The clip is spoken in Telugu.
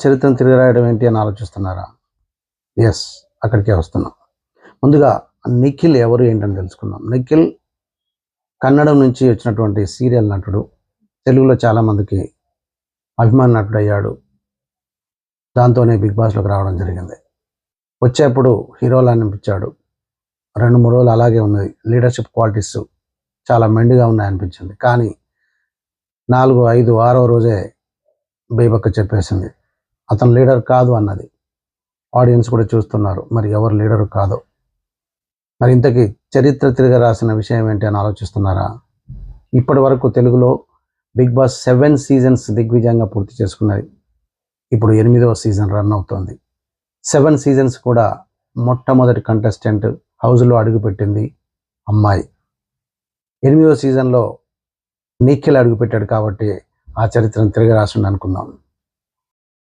చరిత్రను తిరగరాయడం ఏంటి అని ఆలోచిస్తున్నారా? ఎస్, అక్కడికే వస్తున్నాం. ముందుగా నిఖిల్ ఎవరు ఏంటని తెలుసుకుందాం. నిఖిల్ కన్నడం నుంచి వచ్చినటువంటి సీరియల్ నటుడు. తెలుగులో చాలామందికి అభిమాన నటుడు అయ్యాడు. దాంతోనే బిగ్ బాస్లోకి రావడం జరిగింది. వచ్చేప్పుడు హీరోలా అనిపించాడు. 2-3 రోజులు అలాగే ఉన్నది. లీడర్షిప్ క్వాలిటీస్ చాలా మెండుగా ఉన్నాయనిపించింది. కానీ 4, 5, 6వ రోజే బేబక్క చెప్పేసింది అతను లీడర్ కాదు అన్నది. ఆడియన్స్ కూడా చూస్తున్నారు, మరి ఎవరు లీడరు కాదో. మరి ఇంతకీ చరిత్ర తిరగ రాసిన విషయం ఏంటి అని ఆలోచిస్తున్నారా? ఇప్పటి వరకు తెలుగులో బిగ్ బాస్ 7 సీజన్స్ దిగ్విజయంగా పూర్తి చేసుకున్నది. ఇప్పుడు 8వ సీజన్ రన్ అవుతోంది. 7 సీజన్స్ కూడా మొట్టమొదటి కంటెస్టెంట్ హౌస్లో అడుగుపెట్టింది అమ్మాయి. 8వ సీజన్లో నిఖిల్ అడుగుపెట్టాడు కాబట్టి ఆ చరిత్రను తిరగ రాసిండు అనుకుందాం.